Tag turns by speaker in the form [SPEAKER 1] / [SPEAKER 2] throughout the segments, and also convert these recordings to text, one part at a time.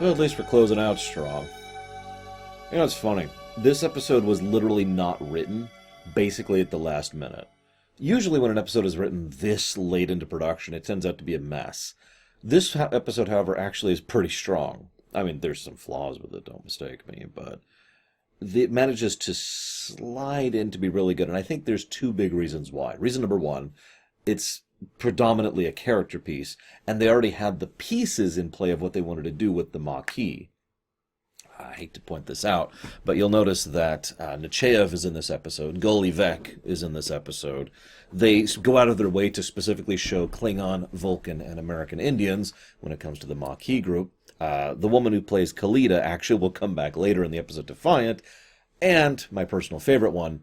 [SPEAKER 1] Well, at least we're closing out strong. You know, it's funny. This episode was literally not written, basically at the last minute. Usually when an episode is written this late into production, it turns out to be a mess. This episode, however, actually is pretty strong. I mean, there's some flaws with it, don't mistake me, but it manages to slide in to be really good, and I think there's two big reasons why. Reason number one, it's predominantly a character piece, and they already had the pieces in play of what they wanted to do with the Maquis. I hate to point this out, but you'll notice that Nechayev is in this episode, Golivek is in this episode. They go out of their way to specifically show Klingon, Vulcan, and American Indians when it comes to the Maquis group. The woman who plays Kalita actually will come back later in the episode Defiant, and my personal favorite one,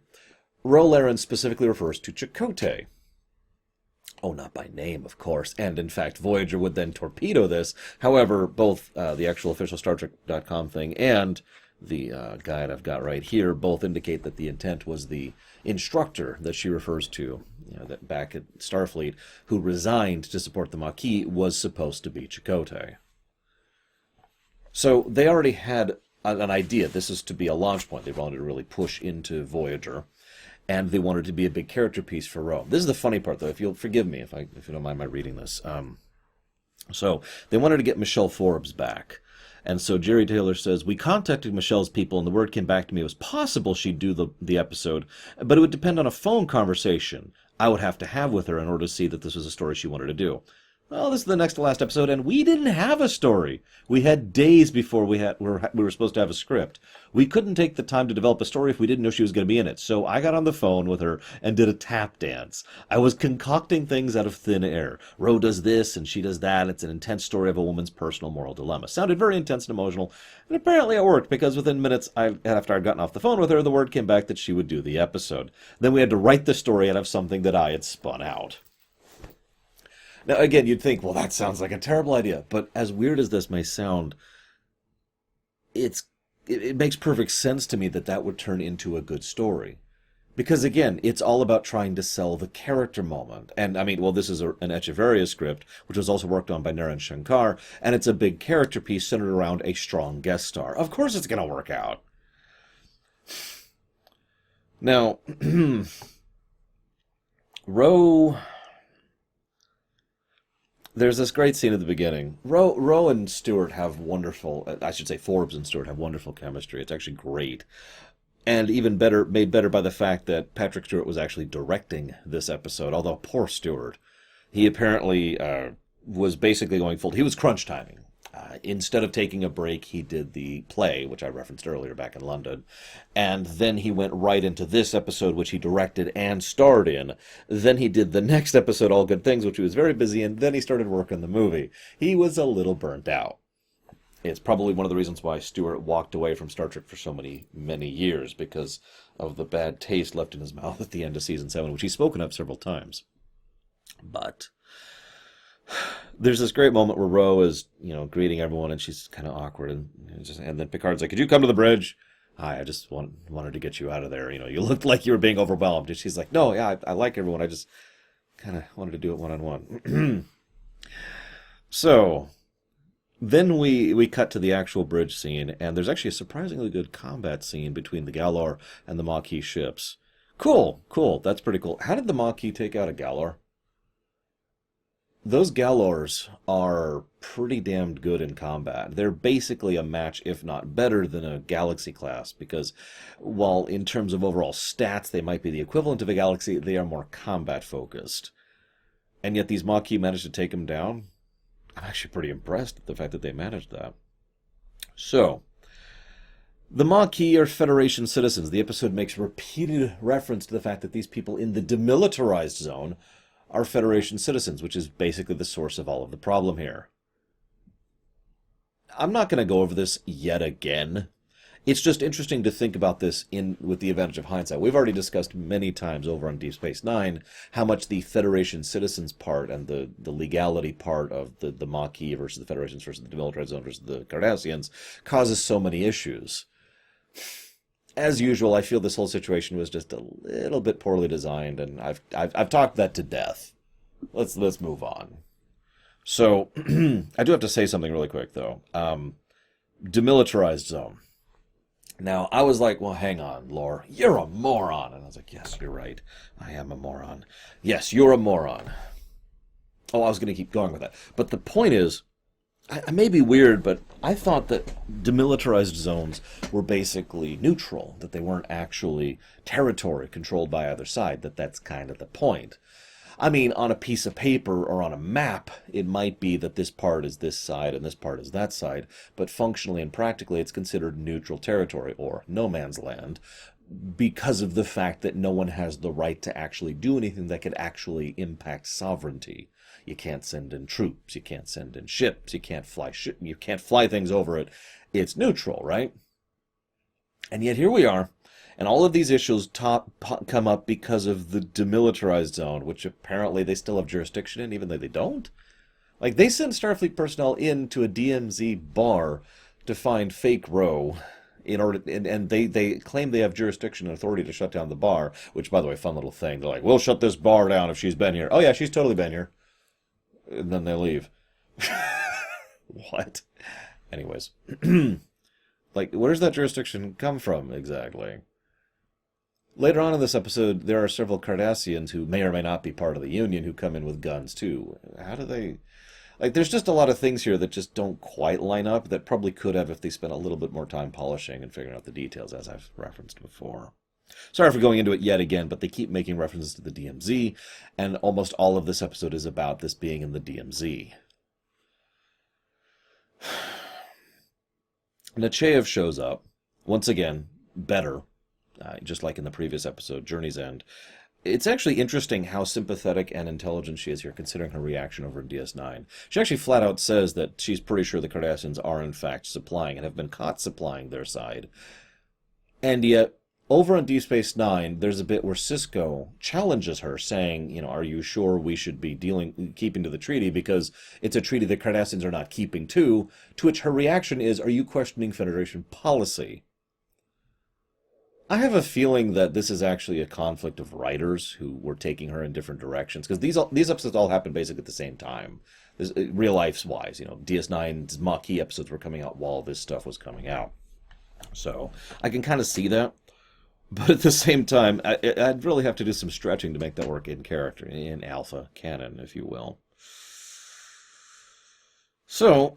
[SPEAKER 1] Laren specifically refers to Chakotay. Oh, not by name, of course, and in fact, Voyager would then torpedo this. However, both the actual official StarTrek.com thing and the guide I've got right here both indicate that the intent was the instructor that she refers to, that back at Starfleet, who resigned to support the Maquis, was supposed to be Chakotay. So they already had an idea. This is to be a launch point. They wanted to really push into Voyager. And they wanted to be a big character piece for Rome. This is the funny part, though. If you'll forgive me, if you don't mind my reading this. So they wanted to get Michelle Forbes back, and so Jerry Taylor says, "We contacted Michelle's people, and the word came back to me it was possible she'd do the episode, but it would depend on a phone conversation I would have to have with her in order to see that this was a story she wanted to do." Well, this is the next to last episode, and we didn't have a story. We had days before we were supposed to have a script. We couldn't take the time to develop a story if we didn't know she was going to be in it. So I got on the phone with her and did a tap dance. I was concocting things out of thin air. Ro does this, and she does that. It's an intense story of a woman's personal moral dilemma. Sounded very intense and emotional, and apparently it worked, because within minutes after I'd gotten off the phone with her, the word came back that she would do the episode. Then we had to write the story out of something that I had spun out. Now, again, you'd think, well, that sounds like a terrible idea. But as weird as this may sound, it makes perfect sense to me that would turn into a good story. Because, again, it's all about trying to sell the character moment. And, I mean, well, this is an Echeverria script, which was also worked on by Naren Shankar, and it's a big character piece centered around a strong guest star. Of course it's going to work out. Now, Ro... There's this great scene at the beginning. Ro and Stewart have wonderful, I should say Forbes and Stewart have wonderful chemistry. It's actually great. And even better, made better by the fact that Patrick Stewart was actually directing this episode, although poor Stewart. He apparently was basically going full, he was crunch timing. Instead of taking a break, he did the play, which I referenced earlier back in London. And then he went right into this episode, which he directed and starred in. Then he did the next episode, All Good Things, which he was very busy in. Then he started work on the movie. He was a little burnt out. It's probably one of the reasons why Stewart walked away from Star Trek for so many years, because of the bad taste left in his mouth at the end of Season 7, which he's spoken of several times. But there's this great moment where Ro is, greeting everyone, and she's kind of awkward, and then Picard's like, "Could you come to the bridge?" "Hi, I just wanted to get you out of there. You looked like you were being overwhelmed." And she's like, "No, yeah, I like everyone. I just kind of wanted to do it one-on-one." So then we cut to the actual bridge scene, and there's actually a surprisingly good combat scene between the Galor and the Maquis ships. Cool. That's pretty cool. How did the Maquis take out a Galor? Those Galors are pretty damned good in combat. They're basically a match, if not better, than a Galaxy class, because while in terms of overall stats they might be the equivalent of a Galaxy, they are more combat-focused. And yet these Maquis managed to take them down? I'm actually pretty impressed at the fact that they managed that. So, the Maquis are Federation citizens. The episode makes repeated reference to the fact that these people in the demilitarized zone are Federation citizens, which is basically the source of all of the problem here. I'm not going to go over this yet again. It's just interesting to think about this with the advantage of hindsight. We've already discussed many times over on Deep Space Nine how much the Federation citizens part and the legality part of the Maquis versus the Federations versus the demilitarized zone versus the Cardassians causes so many issues. As usual, I feel this whole situation was just a little bit poorly designed, and I've talked that to death. Let's move on. So, I do have to say something really quick, though. demilitarized zone. Now, I was like, well, hang on, Lore. You're a moron. And I was like, yes, you're right. I am a moron. Yes, you're a moron. Oh, I was going to keep going with that. But the point is, I may be weird, but I thought that demilitarized zones were basically neutral, that they weren't actually territory controlled by either side, that's kind of the point. I mean, on a piece of paper or on a map, it might be that this part is this side and this part is that side, but functionally and practically it's considered neutral territory, or no man's land, because of the fact that no one has the right to actually do anything that could actually impact sovereignty. You can't send in troops, you can't send in ships, you can't fly things over it. It's neutral, right? And yet here we are. And all of these issues come up because of the demilitarized zone, which apparently they still have jurisdiction in, even though they don't. Like, they send Starfleet personnel into a DMZ bar to find fake Ro, and they claim they have jurisdiction and authority to shut down the bar, which, by the way, fun little thing. They're like, we'll shut this bar down if she's been here. Oh, yeah, she's totally been here. And then they leave. What? Anyways. Like, where does that jurisdiction come from, exactly? Later on in this episode, there are several Cardassians who may or may not be part of the Union who come in with guns, too. How do they... Like, there's just a lot of things here that just don't quite line up that probably could have if they spent a little bit more time polishing and figuring out the details, as I've referenced before. Sorry for going into it yet again, but they keep making references to the DMZ, and almost all of this episode is about this being in the DMZ. Nechayev shows up, once again, better, just like in the previous episode, Journey's End. It's actually interesting how sympathetic and intelligent she is here, considering her reaction over in DS9. She actually flat out says that she's pretty sure the Cardassians are, in fact, supplying and have been caught supplying their side. And yet, over on Deep Space Nine, there's a bit where Sisko challenges her, saying, you know, are you sure we should be keeping to the treaty, because it's a treaty the Cardassians are not keeping to which her reaction is, are you questioning Federation policy? I have a feeling that this is actually a conflict of writers who were taking her in different directions, because these episodes all happened basically at the same time, real life-wise. You know, DS9's Maquis episodes were coming out while this stuff was coming out. So I can kind of see that. But at the same time, I'd really have to do some stretching to make that work in character, in alpha canon, if you will. So,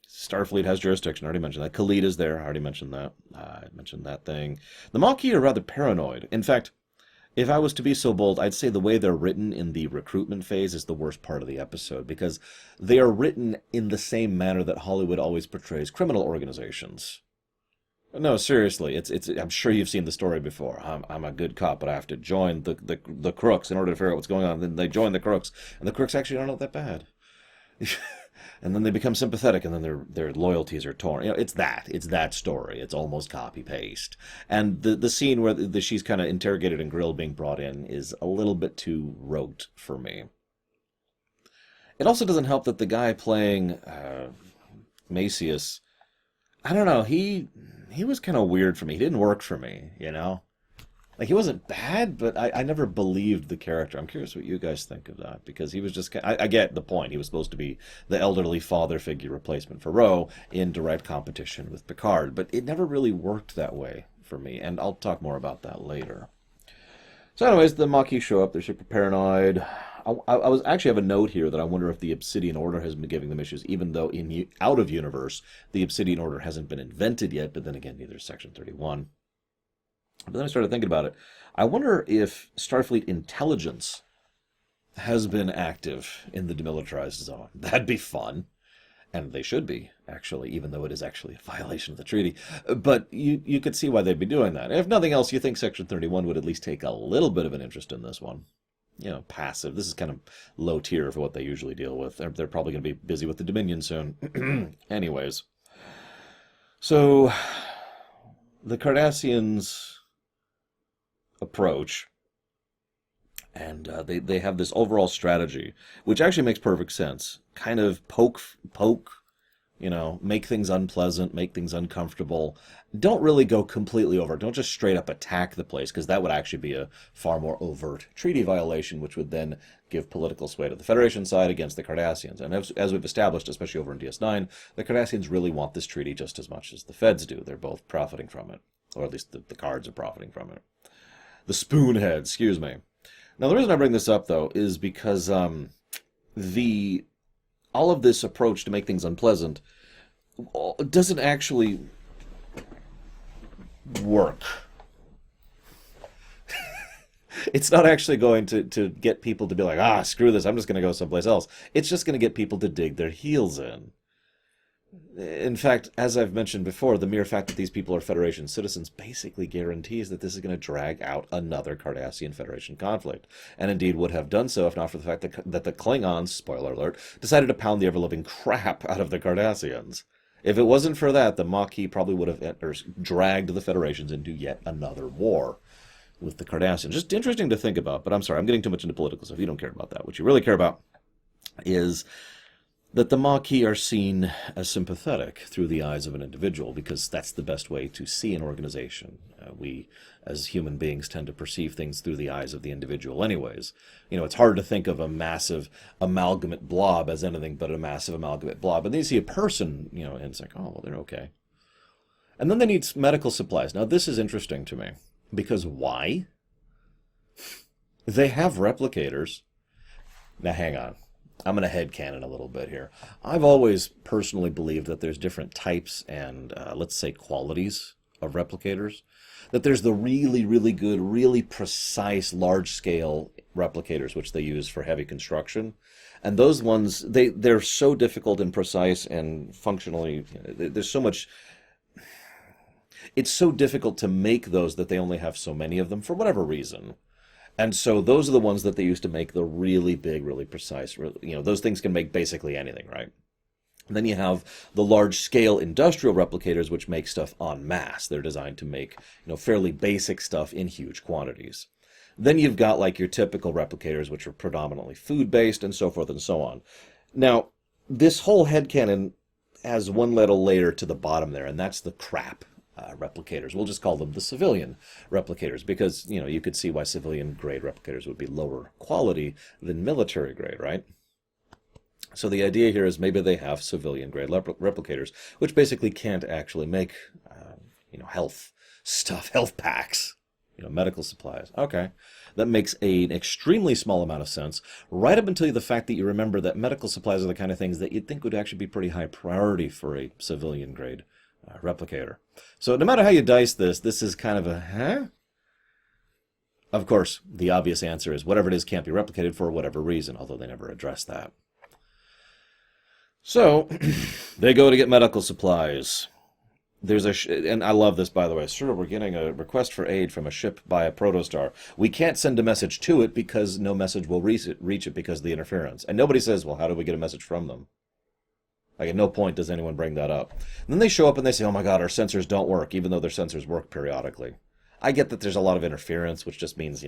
[SPEAKER 1] Starfleet has jurisdiction. I already mentioned that. Khalid is there. I already mentioned that. I mentioned that thing. The Maquis are rather paranoid. In fact, if I was to be so bold, I'd say the way they're written in the recruitment phase is the worst part of the episode, because they are written in the same manner that Hollywood always portrays criminal organizations. No, seriously, it's. I'm sure you've seen the story before. I'm a good cop, but I have to join the crooks in order to figure out what's going on. Then they join the crooks, and the crooks actually aren't that bad. And then they become sympathetic, and then their loyalties are torn. You know, it's that story. It's almost copy paste. And the scene where she's kind of interrogated and grilled being brought in is a little bit too rote for me. It also doesn't help that the guy playing Macius, I don't know, he was kind of weird for me. He didn't work for me, you know? Like, he wasn't bad, but I never believed the character. I'm curious what you guys think of that, because he was just... I get the point. He was supposed to be the elderly father figure replacement for Ro in direct competition with Picard, but it never really worked that way for me, and I'll talk more about that later. So anyways, the Maquis show up. They're super paranoid. I was actually have a note here that I wonder if the Obsidian Order has been giving them issues, even though out of universe, the Obsidian Order hasn't been invented yet, but then again, neither is Section 31. But then I started thinking about it. I wonder if Starfleet intelligence has been active in the demilitarized zone. That'd be fun. And they should be, actually, even though it is actually a violation of the treaty. But you could see why they'd be doing that. If nothing else, you think Section 31 would at least take a little bit of an interest in this one. You know, passive. This is kind of low tier for what they usually deal with. They're probably going to be busy with the Dominion soon. Anyways. So, the Cardassians approach, and they have this overall strategy, which actually makes perfect sense. Kind of poke make things unpleasant, make things uncomfortable. Don't really go completely over. Don't just straight up attack the place, because that would actually be a far more overt treaty violation, which would then give political sway to the Federation side against the Cardassians. And as we've established, especially over in DS9, the Cardassians really want this treaty just as much as the Feds do. They're both profiting from it, or at least the Cards are profiting from it. The Spoonhead, excuse me. Now, the reason I bring this up, though, is because all of this approach to make things unpleasant doesn't actually work. It's not actually going to get people to be like, screw this, I'm just going to go someplace else. It's just going to get people to dig their heels in. In fact, as I've mentioned before, the mere fact that these people are Federation citizens basically guarantees that this is going to drag out another Cardassian Federation conflict, and indeed would have done so if not for the fact that the Klingons, spoiler alert, decided to pound the ever-living crap out of the Cardassians. If it wasn't for that, the Maquis probably would have dragged the Federations into yet another war with the Cardassians. Just interesting to think about, but I'm sorry, I'm getting too much into political stuff. You don't care about that. What you really care about is that the Maquis are seen as sympathetic through the eyes of an individual, because that's the best way to see an organization. We, as human beings, tend to perceive things through the eyes of the individual anyways. It's hard to think of a massive amalgamate blob as anything but a massive amalgamate blob. And then you see a person, and it's like, oh, well, they're okay. And then they need medical supplies. Now, this is interesting to me, because why? They have replicators. Now, hang on. I'm going to headcanon a little bit here. I've always personally believed that there's different types and, let's say, qualities of replicators. That there's the really, really good, really precise, large-scale replicators, which they use for heavy construction. And those ones, they're so difficult and precise and functionally, there's so much... It's so difficult to make those that they only have so many of them for whatever reason. And so those are the ones that they use to make the really big, really precise, those things can make basically anything, right? And then you have the large-scale industrial replicators, which make stuff en masse. They're designed to make, fairly basic stuff in huge quantities. Then you've got, like, your typical replicators, which are predominantly food-based, and so forth and so on. Now, this whole headcanon has one little layer to the bottom there, and that's the crap. Replicators. We'll just call them the civilian replicators, because, you could see why civilian-grade replicators would be lower quality than military-grade, right? So the idea here is maybe they have civilian-grade replicators, which basically can't actually make, health stuff, health packs, medical supplies. Okay. That makes an extremely small amount of sense, right up until the fact that you remember that medical supplies are the kind of things that you'd think would actually be pretty high priority for a civilian-grade replicator. So no matter how you dice this is kind of a, huh? Of course, the obvious answer is whatever it is can't be replicated for whatever reason, although they never address that. So, they go to get medical supplies. There's and I love this, by the way. Sure, we're getting a request for aid from a ship by a protostar. We can't send a message to it because no message will reach it because of the interference. And nobody says, well, how do we get a message from them? Like, at no point does anyone bring that up. And then they show up and they say, oh my god, our sensors don't work, even though their sensors work periodically. I get that there's a lot of interference, which just means,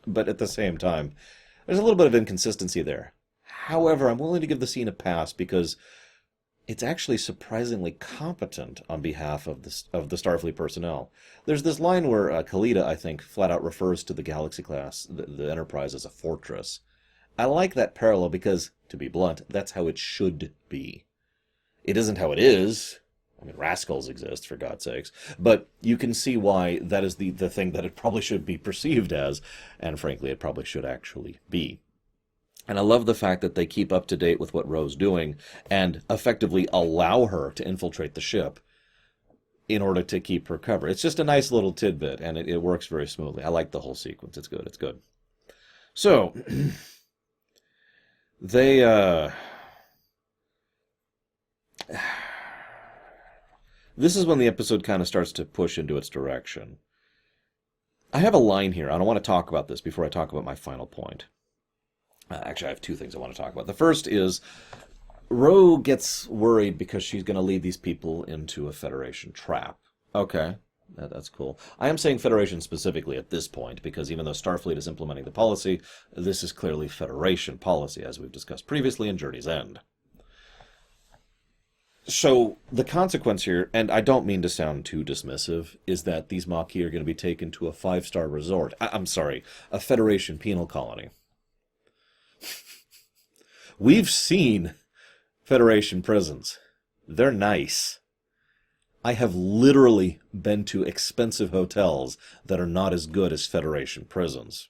[SPEAKER 1] but at the same time, there's a little bit of inconsistency there. However, I'm willing to give the scene a pass because it's actually surprisingly competent on behalf of the Starfleet personnel. There's this line where Khalida, I think, flat out refers to the Galaxy class, the Enterprise, as a fortress. I like that parallel because, to be blunt, that's how it should be. It isn't how it is. I mean, rascals exist, for God's sakes. But you can see why that is the thing that it probably should be perceived as, and frankly, it probably should actually be. And I love the fact that they keep up to date with what Ro's doing and effectively allow her to infiltrate the ship in order to keep her cover. It's just a nice little tidbit, and it works very smoothly. I like the whole sequence. It's good. It's good. So, they... This is when the episode kind of starts to push into its direction. I have a line here. I don't want to talk about this before I talk about my final point. Actually, I have two things I want to talk about. The first is Ro gets worried because she's going to lead these people into a Federation trap. Okay, that's cool. I am saying Federation specifically at this point because even though Starfleet is implementing the policy, this is clearly Federation policy, as we've discussed previously in Journey's End. So the consequence here, and I don't mean to sound too dismissive, is that these Maquis are going to be taken to a five-star resort. I'm sorry, a Federation penal colony. We've seen Federation prisons. They're nice. I have literally been to expensive hotels that are not as good as Federation prisons.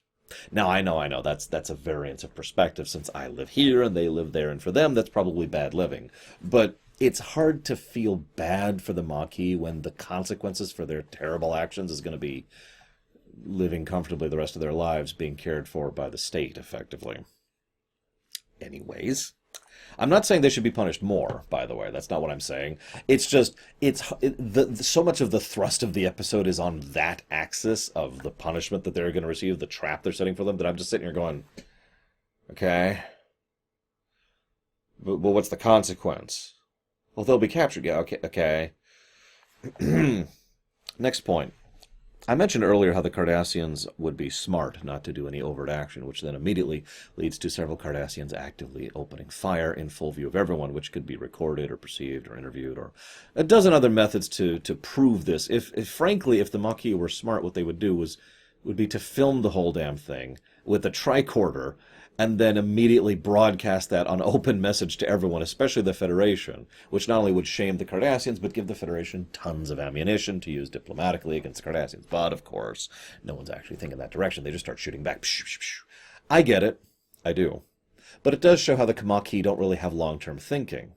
[SPEAKER 1] Now, I know, that's a variance of perspective since I live here and they live there, and for them, that's probably bad living. But it's hard to feel bad for the Maquis when the consequences for their terrible actions is going to be living comfortably the rest of their lives, being cared for by the state, effectively. Anyways, I'm not saying they should be punished more, by the way. That's not what I'm saying. It's just, so much of the thrust of the episode is on that axis of the punishment that they're going to receive, the trap they're setting for them, that I'm just sitting here going, okay, but what's the consequence? Well, they'll be captured. Yeah, okay. Next point. I mentioned earlier how the Cardassians would be smart not to do any overt action, which then immediately leads to several Cardassians actively opening fire in full view of everyone, which could be recorded or perceived or interviewed, or a dozen other methods to prove this. Frankly, if the Maquis were smart, what they would do would be to film the whole damn thing with a tricorder and then immediately broadcast that on open message to everyone, especially the Federation, which not only would shame the Cardassians, but give the Federation tons of ammunition to use diplomatically against the Cardassians. But, of course, no one's actually thinking that direction. They just start shooting back. I get it. I do. But it does show how the Maquis don't really have long-term thinking,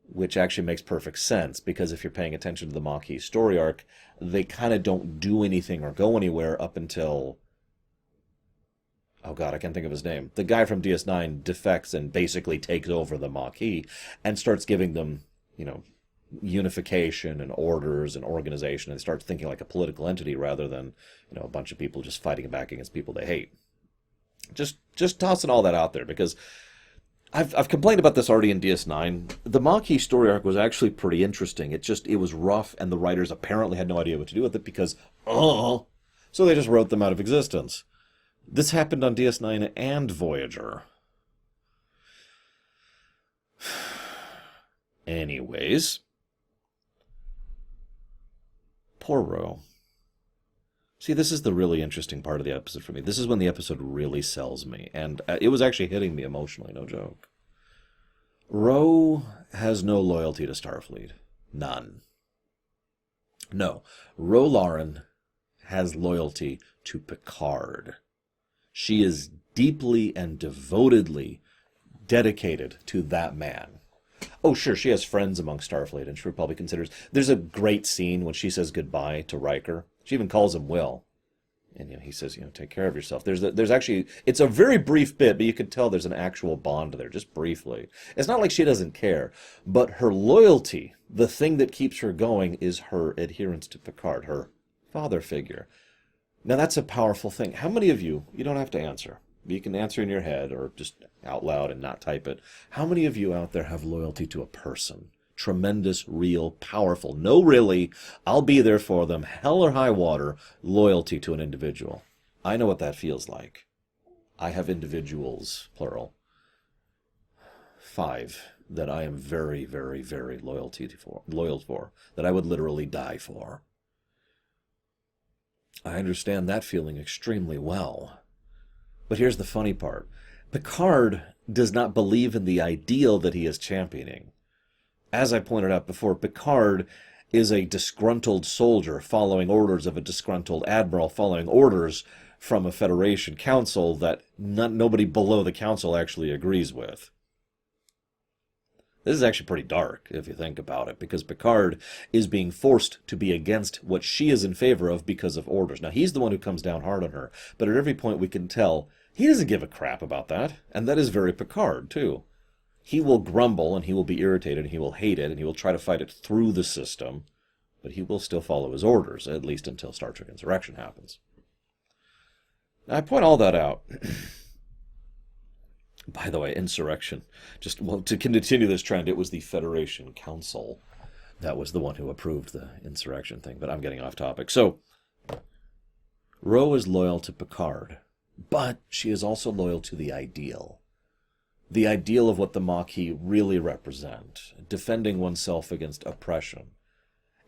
[SPEAKER 1] which actually makes perfect sense, because if you're paying attention to the Maquis story arc, they kind of don't do anything or go anywhere up until... oh god, I can't think of his name. The guy from DS9 defects and basically takes over the Maquis and starts giving them, unification and orders and organization, and starts thinking like a political entity rather than, a bunch of people just fighting back against people they hate. Just tossing all that out there, because I've complained about this already in DS9. The Maquis story arc was actually pretty interesting. It was rough, and the writers apparently had no idea what to do with it because, so they just wrote them out of existence. This happened on DS9 and Voyager. Anyways. Poor Ro. See, this is the really interesting part of the episode for me. This is when the episode really sells me. And it was actually hitting me emotionally, no joke. Ro has no loyalty to Starfleet. None. No. Ro Laren has loyalty to Picard. She is deeply and devotedly dedicated to that man. Oh, sure, she has friends among Starfleet, and she probably considers... There's a great scene when she says goodbye to Riker. She even calls him Will. And he says, take care of yourself. There's actually... It's a very brief bit, but you can tell there's an actual bond there, just briefly. It's not like she doesn't care, but her loyalty, the thing that keeps her going, is her adherence to Picard, her father figure. Now, that's a powerful thing. How many of you don't have to answer. You can answer in your head or just out loud and not type it. How many of you out there have loyalty to a person? Tremendous, real, powerful, no really, I'll be there for them, hell or high water, loyalty to an individual. I know what that feels like. I have individuals, plural, 5, that I am very, very, very loyal for, that I would literally die for. I understand that feeling extremely well. But here's the funny part. Picard does not believe in the ideal that he is championing. As I pointed out before, Picard is a disgruntled soldier following orders of a disgruntled admiral following orders from a Federation council that nobody below the council actually agrees with. This is actually pretty dark, if you think about it, because Picard is being forced to be against what she is in favor of because of orders. Now, he's the one who comes down hard on her, but at every point we can tell he doesn't give a crap about that, and that is very Picard, too. He will grumble, and he will be irritated, and he will hate it, and he will try to fight it through the system, but he will still follow his orders, at least until Star Trek Insurrection happens. Now, I point all that out... By the way, Insurrection, to continue this trend, it was the Federation Council that was the one who approved the Insurrection thing, but I'm getting off topic. So, Ro is loyal to Picard, but she is also loyal to the ideal. the ideal of what the Maquis really represent, defending oneself against oppression.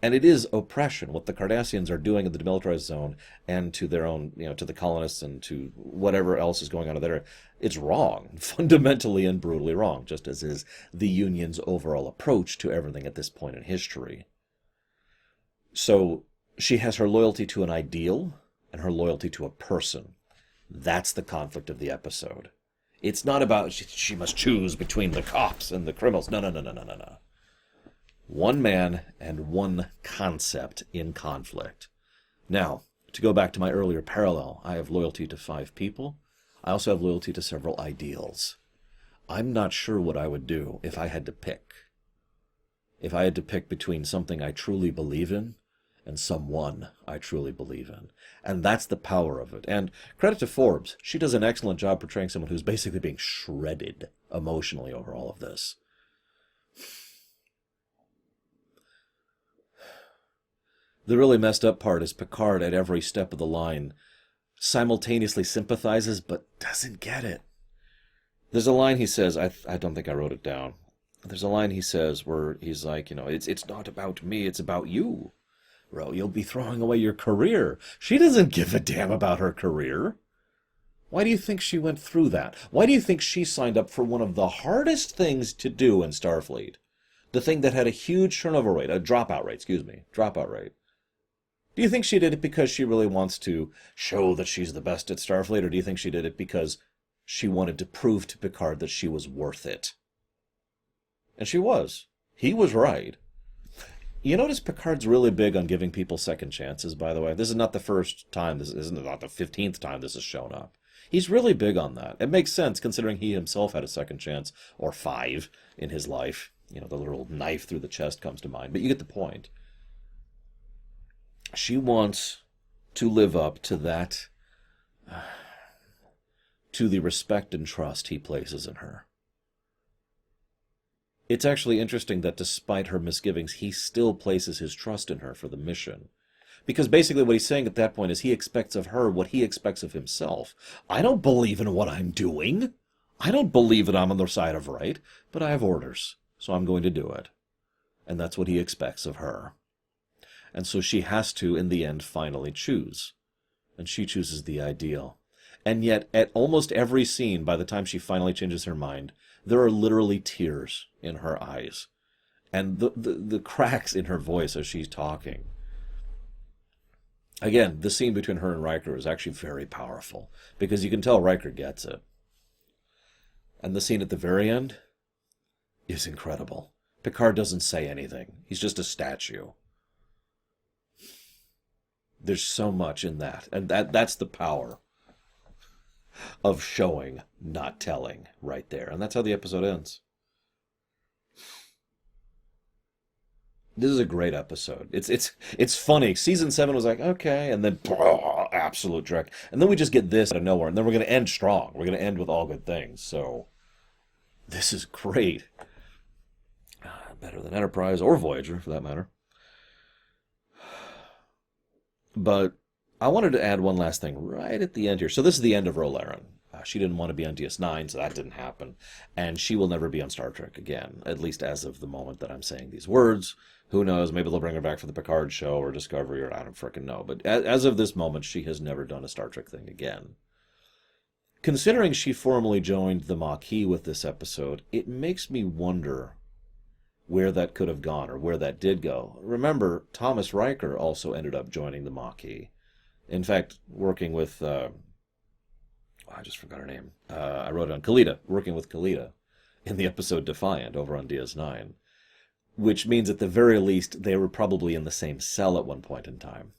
[SPEAKER 1] And it is oppression, what the Cardassians are doing in the demilitarized zone and to their own, to the colonists and to whatever else is going on there. It's wrong, fundamentally and brutally wrong, just as is the Union's overall approach to everything at this point in history. So she has her loyalty to an ideal and her loyalty to a person. That's the conflict of the episode. It's not about she must choose between the cops and the criminals. No, no, no, no, no, no, no. One man and one concept in conflict. Now, to go back to my earlier parallel, I have loyalty to 5 people. I also have loyalty to several ideals. I'm not sure what I would do if I had to pick. If I had to pick between something I truly believe in and someone I truly believe in. And that's the power of it. And credit to Forbes. She does an excellent job portraying someone who's basically being shredded emotionally over all of this. The really messed up part is Picard at every step of the line simultaneously sympathizes but doesn't get it. There's a line he says, I don't think I wrote it down. There's a line he says where he's like, it's not about me, it's about you. Ro, you'll be throwing away your career. She doesn't give a damn about her career. Why do you think she went through that? Why do you think she signed up for one of the hardest things to do in Starfleet? The thing that had a huge turnover rate, dropout rate. Do you think she did it because she really wants to show that she's the best at Starfleet, or do you think she did it because she wanted to prove to Picard that she was worth it? And she was. He was right. You notice Picard's really big on giving people second chances, by the way. This is not the first time, this isn't not the 15th time this has shown up. He's really big on that. It makes sense, considering he himself had a second chance, or 5, in his life. The little knife through the chest comes to mind, but you get the point. She wants to live up to that, to the respect and trust he places in her. It's actually interesting that despite her misgivings, he still places his trust in her for the mission. Because basically what he's saying at that point is he expects of her what he expects of himself. I don't believe in what I'm doing. I don't believe that I'm on the side of right, but I have orders, so I'm going to do it. And that's what he expects of her. And so she has to, in the end, finally choose. And she chooses the ideal. And yet, at almost every scene, by the time she finally changes her mind, there are literally tears in her eyes. And the cracks in her voice as she's talking. Again, the scene between her and Riker is actually very powerful. Because you can tell Riker gets it. And the scene at the very end is incredible. Picard doesn't say anything. He's just a statue. There's so much in that. And that's the power of showing, not telling, right there. And that's how the episode ends. This is a great episode. It's funny. Season 7 was like, okay, and then absolute dreck. And then we just get this out of nowhere. And then we're going to end strong. We're going to end with all good things. So this is great. Better than Enterprise or Voyager, for that matter. But I wanted to add one last thing right at the end here. So this is the end of Laren. She didn't want to be on DS9, so that didn't happen. And she will never be on Star Trek again, at least as of the moment that I'm saying these words. Who knows? Maybe they'll bring her back for the Picard show or Discovery, or I don't frickin' know. But as of this moment, she has never done a Star Trek thing again. Considering she formally joined the Maquis with this episode, it makes me wonder where that could have gone, or where that did go. Remember, Thomas Riker also ended up joining the Maquis. In fact, working with, I just forgot her name. I wrote it on Kalita, working with Kalita in the episode Defiant over on DS9. Which means at the very least, they were probably in the same cell at one point in time.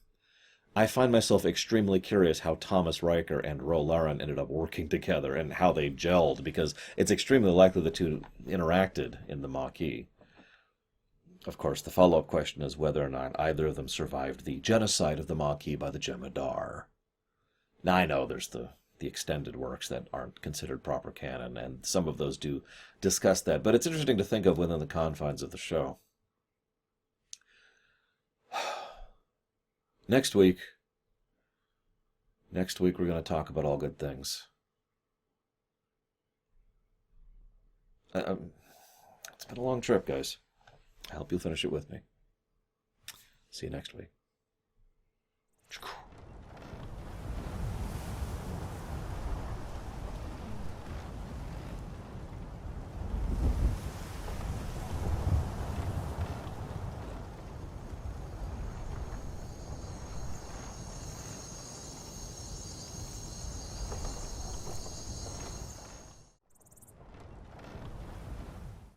[SPEAKER 1] I find myself extremely curious how Thomas Riker and Laren ended up working together and how they gelled, because it's extremely likely the two interacted in the Maquis. Of course, the follow-up question is whether or not either of them survived the genocide of the Maquis by the Jem'Hadar. Now, I know there's the extended works that aren't considered proper canon, and some of those do discuss that, but it's interesting to think of within the confines of the show. Next week, we're going to talk about all good things. It's been a long trip, guys. I hope you'll finish it with me. See you next week.